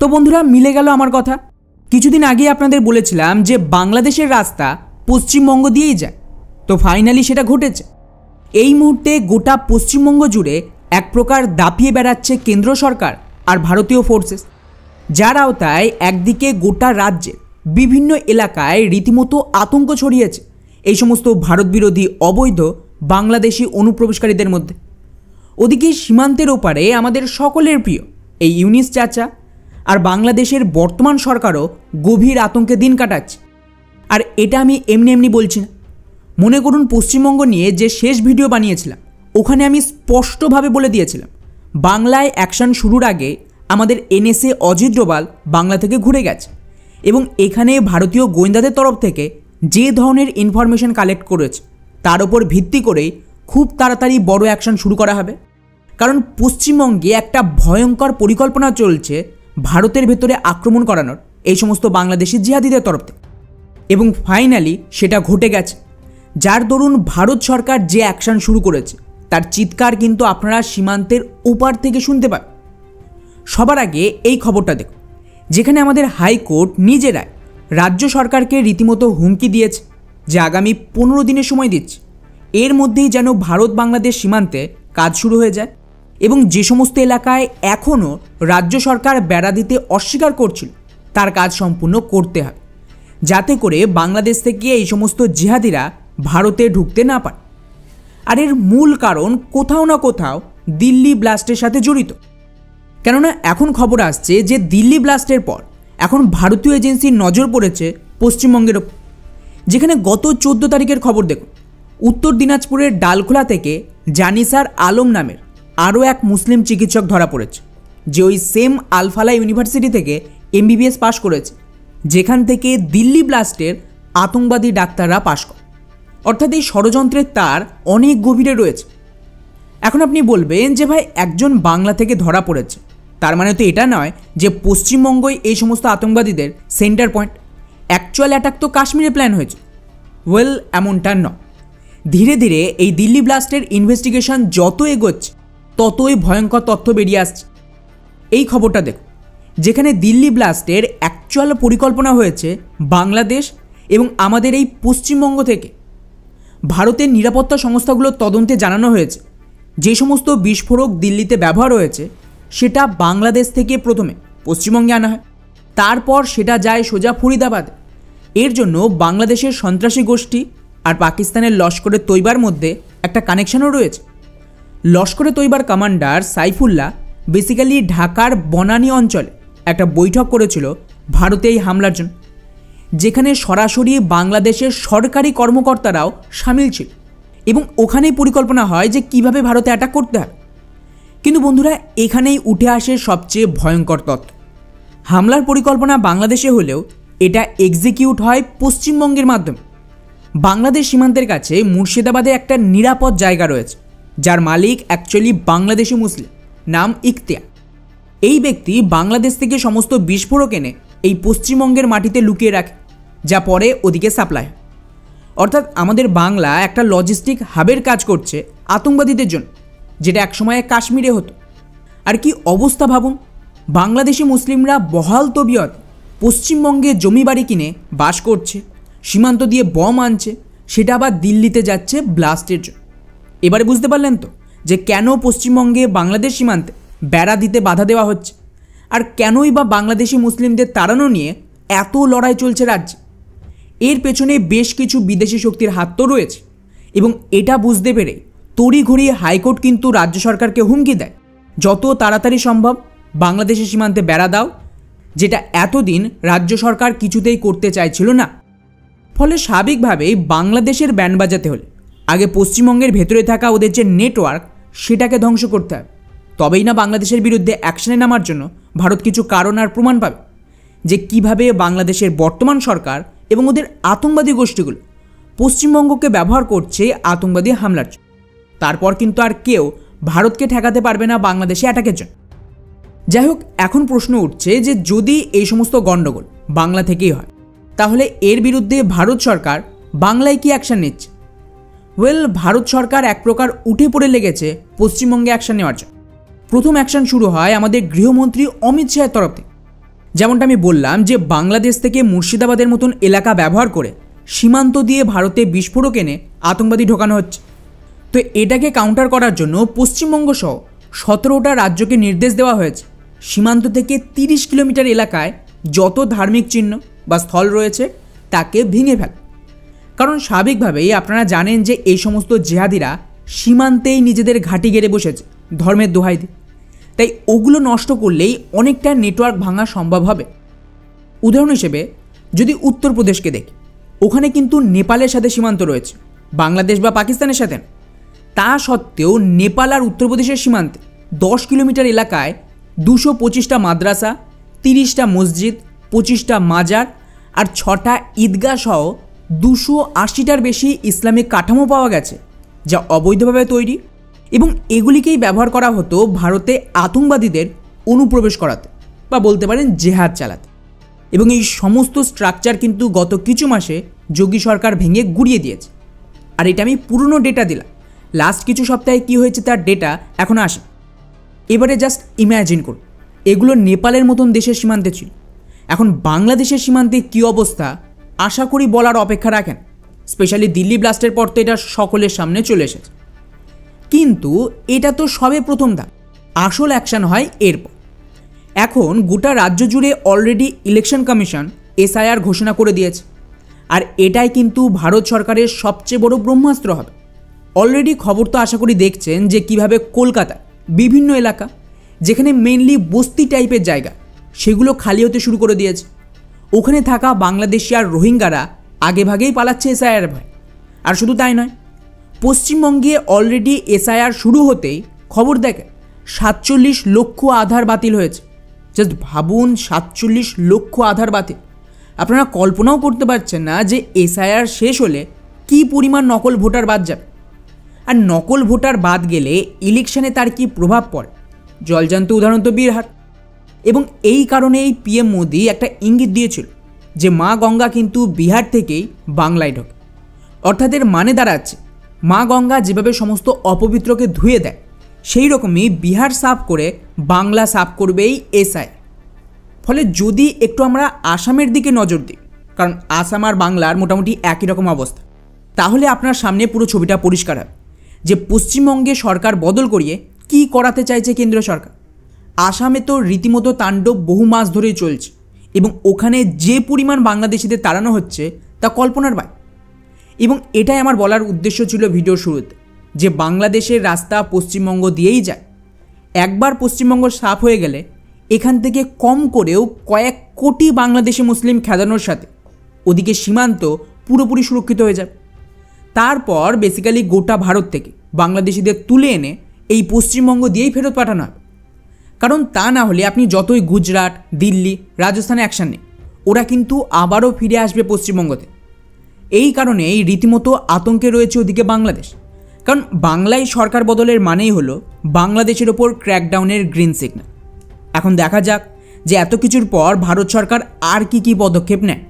তো বন্ধুরা, মিলে গেল আমার কথা। কিছুদিন আগে আপনাদের বলেছিলাম যে বাংলাদেশের রাস্তা পশ্চিমবঙ্গ দিয়েই যায়, তো ফাইনালি সেটা ঘটেছে। এই মুহূর্তে গোটা পশ্চিমবঙ্গ জুড়ে এক প্রকার দাপিয়ে বেড়াচ্ছে কেন্দ্র সরকার আর ভারতীয় ফোর্সেস, যার আওতায় একদিকে গোটা রাজ্যে বিভিন্ন এলাকায় রীতিমতো আতঙ্ক ছড়িয়েছে এই সমস্ত ভারত বিরোধী অবৈধ বাংলাদেশি অনুপ্রবেশকারীদের মধ্যে। ওদিকে সীমান্তের ওপারে আমাদের সকলের প্রিয় এই ইউনিস চাচা আর বাংলাদেশের বর্তমান সরকারও গভীর আতঙ্কে দিন কাটাচ্ছে। আর এটা আমি এমনি এমনি বলছি না। মনে করুন, পশ্চিমবঙ্গ নিয়ে যে শেষ ভিডিও বানিয়েছিলাম ওখানে আমি স্পষ্টভাবে বলে দিয়েছিলাম বাংলায় অ্যাকশন শুরুর আগে আমাদের এনএসএ অজিত ডোভাল বাংলা থেকে ঘুরে গেছে এবং এখানে ভারতীয় গোয়েন্দাদের তরফ থেকে যে ধরনের ইনফরমেশন কালেক্ট করেছে তার ওপর ভিত্তি করেই খুব তাড়াতাড়ি বড় অ্যাকশন শুরু করা হবে। কারণ পশ্চিমবঙ্গে একটা ভয়ঙ্কর পরিকল্পনা চলছে ভারতের ভেতরে আক্রমণ করানোর এই সমস্ত বাংলাদেশি জিহাদিদের তরফ থেকে, এবং ফাইনালি সেটা ঘটে গেছে। যার দরুন ভারত সরকার যে অ্যাকশন শুরু করেছে তার চিৎকার কিন্তু আপনারা সীমান্তের ওপার থেকে শুনতে পান। সবার আগে এই খবরটা দেখুন, যেখানে আমাদের হাইকোর্ট নিজেরাই রাজ্য সরকারকে রীতিমতো হুমকি দিয়েছে যে আগামী 15 দিনের সময় দিচ্ছে, এর মধ্যেই যেন ভারত বাংলাদেশ সীমান্তে কাজ শুরু হয়ে যায়। এবং যে সমস্ত এলাকায় এখনও রাজ্য সরকার বেড়া দিতে অস্বীকার করছিল তার কাজ সম্পূর্ণ করতে হবে, যাতে করে বাংলাদেশ থেকে এই সমস্ত জিহাদিরা ভারতে ঢুকতে না পারে। আর এর মূল কারণ কোথাও না কোথাও দিল্লি ব্লাস্টের সাথে জড়িত। কেননা এখন খবর আসছে যে দিল্লি ব্লাস্টের পর এখন ভারতীয় এজেন্সির নজর পড়েছে পশ্চিমবঙ্গের ওপর। যেখানে গত 14 তারিখের খবর দেখুন, উত্তর দিনাজপুরের ডালখোলা থেকে জানিসার আলম নামের আরও এক মুসলিম চিকিৎসক ধরা পড়েছে, যে ওই সেম আলফালা ইউনিভার্সিটি থেকে MBBS পাশ করেছে, যেখান থেকে দিল্লি ব্লাস্টের আতঙ্কবাদী ডাক্তাররা পাশ করে। অর্থাৎ এই ষড়যন্ত্রের তার অনেক গভীরে রয়েছে। এখন আপনি বলবেন যে ভাই, একজন বাংলা থেকে ধরা পড়েছে, তার মানে তো এটা নয় যে পশ্চিমবঙ্গই এই সমস্ত আতঙ্কবাদীদের সেন্টার পয়েন্ট। অ্যাকচুয়াল অ্যাটাক তো কাশ্মীরে প্ল্যান হয়েছে। ওয়েল, এমনটা নয়। ধীরে ধীরে এই দিল্লি ব্লাস্টের ইনভেস্টিগেশন যত এগোচ্ছে ততই ভয়ঙ্কর তথ্য বেরিয়ে আসছে। এই খবরটা দেখুন, যেখানে দিল্লি ব্লাস্টের অ্যাকচুয়াল পরিকল্পনা হয়েছে বাংলাদেশ এবং আমাদের এই পশ্চিমবঙ্গ থেকে। ভারতের নিরাপত্তা সংস্থাগুলোর তদন্তে জানানো হয়েছে যে সমস্ত বিস্ফোরক দিল্লিতে ব্যবহার হয়েছে সেটা বাংলাদেশ থেকে প্রথমে পশ্চিমবঙ্গে আনা হয়, তারপর সেটা যায় সোজা ফরিদাবাদে। এর জন্য বাংলাদেশের সন্ত্রাসী গোষ্ঠী আর পাকিস্তানের লস্করে তৈবার মধ্যে একটা কানেকশনও রয়েছে। লস্করে তৈবার কমান্ডার সাইফুল্লাহ বেসিক্যালি ঢাকার বনানী অঞ্চলে একটা বৈঠক করেছিল ভারতে এই হামলার জন্য, যেখানে সরাসরি বাংলাদেশের সরকারি কর্মকর্তারাও সামিল ছিল এবং ওখানেই পরিকল্পনা হয় যে কিভাবে ভারতে অ্যাটাক করতে হবে। কিন্তু বন্ধুরা, এখানেই উঠে আসে সবচেয়ে ভয়ঙ্কর তথ্য। হামলার পরিকল্পনা বাংলাদেশে হলেও এটা এক্সিকিউট হয় পশ্চিমবঙ্গের মাধ্যমে। বাংলাদেশ সীমান্তের কাছে মুর্শিদাবাদে একটা নিরাপদ জায়গা রয়েছে, যার মালিক অ্যাকচুয়ালি বাংলাদেশি মুসলিম, নাম ইখতিয়ার। এই ব্যক্তি বাংলাদেশ থেকে সমস্ত বিস্ফোরক এনে এই পশ্চিমবঙ্গের মাটিতে লুকিয়ে রাখে, যা পরে ওদিকে সাপ্লাই হয়। অর্থাৎ আমাদের বাংলা একটা লজিস্টিক হাবের কাজ করছে আতঙ্কবাদীদের জন্য, যেটা একসময়ে কাশ্মীরে হতো। আর কি অবস্থা ভাবুন, বাংলাদেশি মুসলিমরা বহাল তবিয়ত পশ্চিমবঙ্গে জমি বাড়ি কিনে বাস করছে, সীমান্ত দিয়ে বম আনছে, সেটা আবার দিল্লিতে যাচ্ছে ব্লাস্টের জন্য। এবারে বুঝতে পারলেন তো যে কেন পশ্চিমবঙ্গে বাংলাদেশ সীমান্তে বেড়া দিতে বাধা দেওয়া হচ্ছে, আর কেনই বা বাংলাদেশি মুসলিমদের তাড়ানো নিয়ে এত লড়াই চলছে রাজ্যে। এর পেছনে বেশ কিছু বিদেশি শক্তির হাত তো রয়েছে, এবং এটা বুঝতে পেরে তড়িঘড়ি হাইকোর্ট কিন্তু রাজ্য সরকারকে হুমকি দেয় যত তাড়াতাড়ি সম্ভব বাংলাদেশের সীমান্তে বেড়া দাও, যেটা এতদিন রাজ্য সরকার কিছুতেই করতে চাইছিল না। ফলে স্বাভাবিকভাবেই বাংলাদেশের ব্যান্ড বাজাতে হলে আগে পশ্চিমবঙ্গের ভেতরে থাকা ওদের যে নেটওয়ার্ক সেটাকে ধ্বংস করতে হবে, তবেই না বাংলাদেশের বিরুদ্ধে অ্যাকশনে নামার জন্য ভারত কিছু কারণ আর প্রমাণ পাবে যে কিভাবে বাংলাদেশের বর্তমান সরকার এবং ওদের আতঙ্কবাদী গোষ্ঠীগুলো পশ্চিমবঙ্গকে ব্যবহার করছে আতঙ্কবাদী হামলার জন্য। তারপর কিন্তু আর কেউ ভারতকে ঠেকাতে পারবে না বাংলাদেশে অ্যাটাকের জন্য। যাই হোক, এখন প্রশ্ন উঠছে যে যদি এই সমস্ত গণ্ডগোল বাংলা থেকেই হয়, তাহলে এর বিরুদ্ধে ভারত সরকার বাংলায় কি অ্যাকশন নিচ্ছে? ওয়েল, ভারত সরকার এক প্রকার উঠে পড়ে লেগেছে পশ্চিমবঙ্গে অ্যাকশন নেওয়ার জন্য। প্রথম অ্যাকশন শুরু হয় আমাদের গৃহমন্ত্রী অমিত শাহের তরফ থেকে। যেমনটা আমি বললাম যে বাংলাদেশ থেকে মুর্শিদাবাদের মতন এলাকা ব্যবহার করে সীমান্ত দিয়ে ভারতে বিস্ফোরক এনে আতঙ্কবাদী ঢোকানো হচ্ছে। তো এটাকে কাউন্টার করার জন্য পশ্চিমবঙ্গ সহ 17টা রাজ্যকে নির্দেশ দেওয়া হয়েছে সীমান্ত থেকে 30 কিলোমিটার এলাকায় যত ধার্মিক চিহ্ন বা স্থল রয়েছে তাকে ভেঙে ফেল। কারণ স্বাভাবিকভাবেই আপনারা জানেন যে এই সমস্ত জেহাদিরা সীমান্তেই নিজেদের ঘাঁটি গেড়ে বসেছে ধর্মের দোহাই দিয়ে, তাই ওগুলো নষ্ট করলেই অনেকটা নেটওয়ার্ক ভাঙা সম্ভব হবে। উদাহরণ হিসেবে যদি উত্তরপ্রদেশকে দেখি, ওখানে কিন্তু নেপালের সাথে সীমান্ত রয়েছে, বাংলাদেশ বা পাকিস্তানের সাথে। তা সত্ত্বেও নেপাল আর উত্তরপ্রদেশের সীমান্তে 10 কিলোমিটার এলাকায় 225টা মাদ্রাসা, 30টা মসজিদ, 25টা মাজার আর 6টা ঈদগাহ সহ 280টার বেশি ইসলামিক কাঠামো পাওয়া গেছে, যা অবৈধভাবে তৈরি, এবং এগুলিকেই ব্যবহার করা হতো ভারতে আতঙ্কবাদীদের অনুপ্রবেশ করাতে বা বলতে পারেন জেহাদ চালাতে। এবং এই সমস্ত স্ট্রাকচার কিন্তু গত কিছু মাসে যোগী সরকার ভেঙে গুড়িয়ে দিয়েছে। আর এটা আমি পুরনো ডেটা দিলাম, লাস্ট কিছু সপ্তাহে কী হয়েছে তার ডেটা এখনও আসে। এবারে জাস্ট ইম্যাজিন করুন, এগুলো নেপালের মতন দেশের সীমান্তে ছিল, এখন বাংলাদেশের সীমান্তে কী অবস্থা আশা করি বলার অপেক্ষা রাখেন। স্পেশালি দিল্লি ব্লাস্টের পর তো এটা সকলের সামনে চলে এসেছে। কিন্তু এটা তো সবে প্রথম ধাপ, আসল অ্যাকশন হয় এরপর। এখন গোটা রাজ্য জুড়ে অলরেডি ইলেকশন কমিশন SIR ঘোষণা করে দিয়েছে, আর এটাই কিন্তু ভারত সরকারের সবচেয়ে বড় ব্রহ্মাস্ত্র হবে। অলরেডি খবর তো আশা করি দেখছেন যে কিভাবে কলকাতা বিভিন্ন এলাকা যেখানে মেনলি বস্তি টাইপের জায়গা সেগুলো খালি হতে শুরু করে দিয়েছে। ওখানে থাকা বাংলাদেশি আর রোহিঙ্গারা আগেভাগেই পালাচ্ছে SIR ভয়। আর শুধু তাই নয়, পশ্চিমবঙ্গে অলরেডি SIR শুরু হতেই খবর দেখে 47 লক্ষ আধার বাতিল হয়েছে। জাস্ট ভাবুন, 47 লক্ষ আধার বাতিল। আপনারা কল্পনাও করতে পারছেন না যে SIR শেষ হলে কী পরিমাণ নকল ভোটার বাদ যাবে, আর নকল ভোটার বাদ গেলে ইলেকশনে তার কি প্রভাব পড়ে। জলজান্ত উদাহরণ তো বিহার। এবং এই কারণেই PM মোদি একটা ইঙ্গিত দিয়েছিল যে মা গঙ্গা কিন্তু বিহার থেকেই বাংলায় ঢোকে। অর্থাৎ এর মানে দাঁড়াচ্ছে মা গঙ্গা যেভাবে সমস্ত অপবিত্রকে ধুয়ে দেয়, সেই রকমই বিহার সাফ করে বাংলা সাফ করবেই SIR। ফলে যদি একটু আমরা আসামের দিকে নজর দিই, কারণ আসাম আর বাংলার মোটামুটি একই রকম অবস্থা, তাহলে আপনার সামনে পুরো ছবিটা পরিষ্কার হবে যে পশ্চিমবঙ্গে সরকার বদল করিয়ে কি করাতে চাইছে কেন্দ্রীয় সরকার। আসামে তো রীতিমতো তাণ্ডব বহু মাস ধরেই চলছে, এবং ওখানে যে পরিমাণ বাংলাদেশিদের তাড়ানো হচ্ছে তা কল্পনার বাইরে। এবং এটাই আমার বলার উদ্দেশ্য ছিল ভিডিওর শুরুতে, যে বাংলাদেশের রাস্তা পশ্চিমবঙ্গ দিয়েই যায়। একবার পশ্চিমবঙ্গ সাফ হয়ে গেলে এখান থেকে কম করেও কয়েক কোটি বাংলাদেশি মুসলিম খেদানোর সাথে ওদিকে সীমান্ত পুরোপুরি সুরক্ষিত হয়ে যাবে। তারপর বেসিক্যালি গোটা ভারত থেকে বাংলাদেশিদের তুলে এনে এই পশ্চিমবঙ্গ দিয়েই ফেরত পাঠানো হবে। কারণ তা না হলে আপনি যতই গুজরাট, দিল্লি, রাজস্থানে অ্যাকশান নেই, ওরা কিন্তু আবারও ফিরে আসবে পশ্চিমবঙ্গতে। এই কারণেই রীতিমতো আতঙ্কে রয়েছে ওদিকে বাংলাদেশ। কারণ বাংলায় সরকার বদলের মানেই হলো বাংলাদেশের ওপর ক্র্যাকডাউনের গ্রিন সিগন্যাল। এখন দেখা যাক যে এত কিছুর পর ভারত সরকার আর কি পদক্ষেপ নেয়।